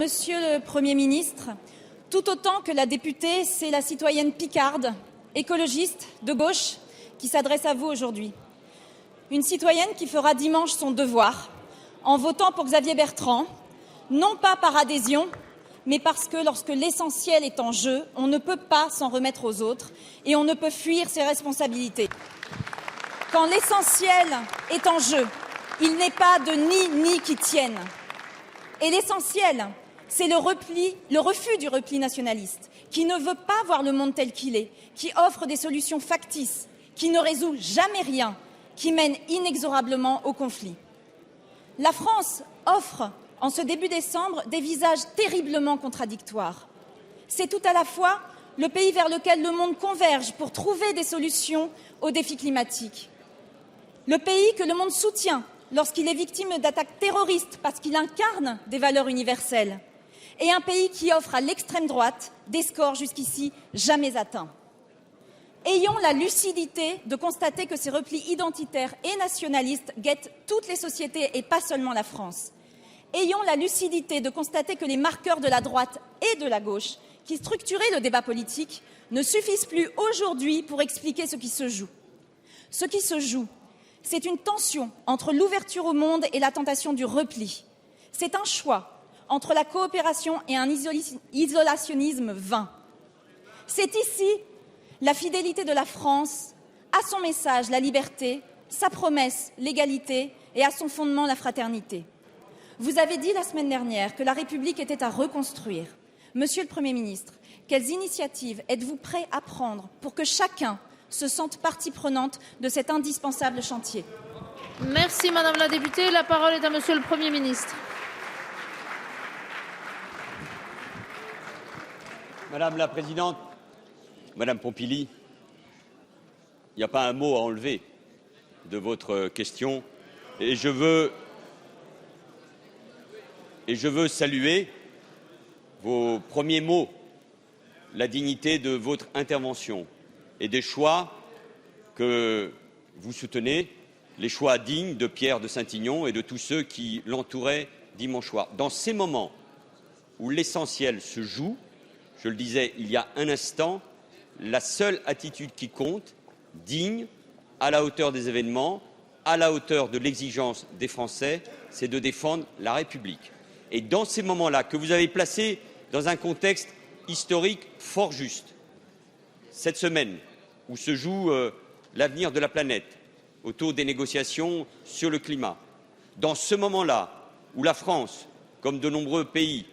Monsieur le Premier ministre, tout autant que la députée, c'est la citoyenne picarde, écologiste, de gauche, qui s'adresse à vous aujourd'hui. Une citoyenne qui fera dimanche son devoir en votant pour Xavier Bertrand, non pas par adhésion, mais parce que lorsque l'essentiel est en jeu, on ne peut pas s'en remettre aux autres et on ne peut fuir ses responsabilités. Quand l'essentiel est en jeu, il n'est pas de ni qui tienne. Et l'essentiel, c'est le refus du repli nationaliste, qui ne veut pas voir le monde tel qu'il est, qui offre des solutions factices, qui ne résout jamais rien, qui mène inexorablement au conflit. La France offre, en ce début décembre, des visages terriblement contradictoires. C'est tout à la fois le pays vers lequel le monde converge pour trouver des solutions aux défis climatiques, le pays que le monde soutient lorsqu'il est victime d'attaques terroristes parce qu'il incarne des valeurs universelles, et un pays qui offre à l'extrême droite des scores jusqu'ici jamais atteints. Ayons la lucidité de constater que ces replis identitaires et nationalistes guettent toutes les sociétés et pas seulement la France. Ayons la lucidité de constater que les marqueurs de la droite et de la gauche, qui structuraient le débat politique, ne suffisent plus aujourd'hui pour expliquer ce qui se joue. Ce qui se joue, c'est une tension entre l'ouverture au monde et la tentation du repli. C'est un choix entre la coopération et un isolationnisme vain. C'est ici la fidélité de la France à son message, la liberté, sa promesse, l'égalité, et à son fondement, la fraternité. Vous avez dit la semaine dernière que la République était à reconstruire. Monsieur le Premier ministre, quelles initiatives êtes-vous prêt à prendre pour que chacun se sente partie prenante de cet indispensable chantier? Merci Madame la députée. La parole est à Monsieur le Premier ministre. Madame la Présidente, Madame Pompili, il n'y a pas un mot à enlever de votre question et je veux saluer vos premiers mots, la dignité de votre intervention et des choix que vous soutenez, les choix dignes de Pierre de Saint-Ignon et de tous ceux qui l'entouraient dimanche soir. Dans ces moments où l'essentiel se joue, je le disais il y a un instant, la seule attitude qui compte, digne, à la hauteur des événements, à la hauteur de l'exigence des Français, c'est de défendre la République. Et dans ces moments-là, que vous avez placés dans un contexte historique fort juste, cette semaine où se joue l'avenir de la planète autour des négociations sur le climat, dans ce moment-là où la France, comme de nombreux pays,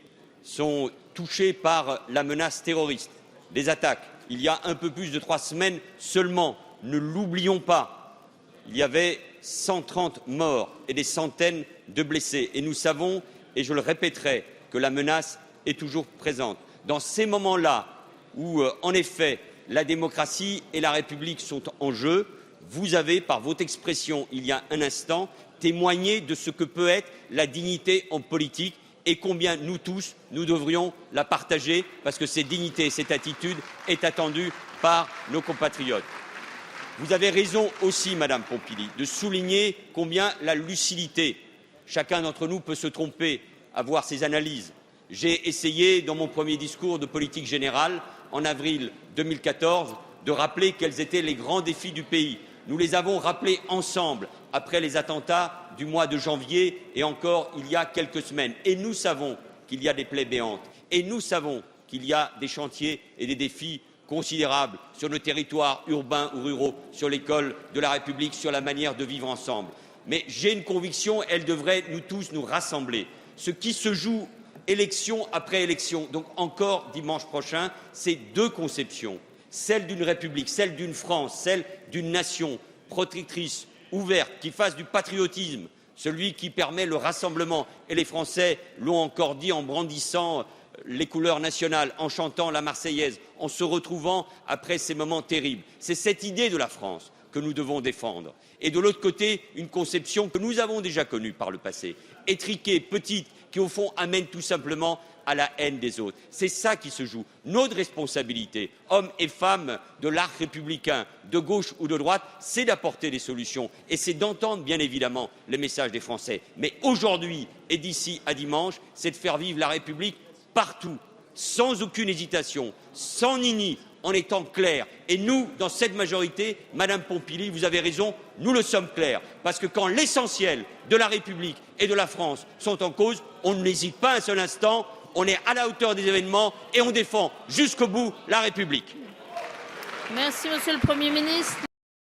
sont touchés par la menace terroriste, les attaques. Il y a un peu plus de 3 semaines seulement, ne l'oublions pas, il y avait 130 morts et des centaines de blessés. Et nous savons, et je le répéterai, que la menace est toujours présente. Dans ces moments-là où, en effet, la démocratie et la République sont en jeu, vous avez, par votre expression il y a un instant, témoigné de ce que peut être la dignité en politique et combien nous tous, nous devrions la partager parce que cette dignité et cette attitude est attendue par nos compatriotes. Vous avez raison aussi, Madame Pompili, de souligner combien la lucidité, chacun d'entre nous peut se tromper, avoir ses analyses. J'ai essayé, dans mon premier discours de politique générale, en avril 2014, de rappeler quels étaient les grands défis du pays. Nous les avons rappelés ensemble après les attentats du mois de janvier et encore il y a quelques semaines. Et nous savons qu'il y a des plaies béantes et nous savons qu'il y a des chantiers et des défis considérables sur nos territoires urbains ou ruraux, sur l'école de la République, sur la manière de vivre ensemble. Mais j'ai une conviction, elle devrait nous tous nous rassembler. Ce qui se joue élection après élection, donc encore dimanche prochain, c'est 2 conceptions. Celle d'une République, celle d'une France, celle d'une nation protectrice, ouverte, qui fasse du patriotisme, celui qui permet le rassemblement. Et les Français l'ont encore dit en brandissant les couleurs nationales, en chantant la Marseillaise, en se retrouvant après ces moments terribles. C'est cette idée de la France que nous devons défendre. Et de l'autre côté, une conception que nous avons déjà connue par le passé, étriquée, petite, qui, au fond, amènent tout simplement à la haine des autres. C'est ça qui se joue. Notre responsabilité, hommes et femmes de l'arc républicain, de gauche ou de droite, c'est d'apporter des solutions et c'est d'entendre, bien évidemment, les messages des Français. Mais aujourd'hui et d'ici à dimanche, c'est de faire vivre la République partout, sans aucune hésitation, sans nini, en étant clair. Et nous, dans cette majorité, Madame Pompili, vous avez raison, nous le sommes clairs. Parce que quand l'essentiel de la République et de la France sont en cause, on n'hésite pas un seul instant, on est à la hauteur des événements et on défend jusqu'au bout la République. Merci, Monsieur le Premier ministre.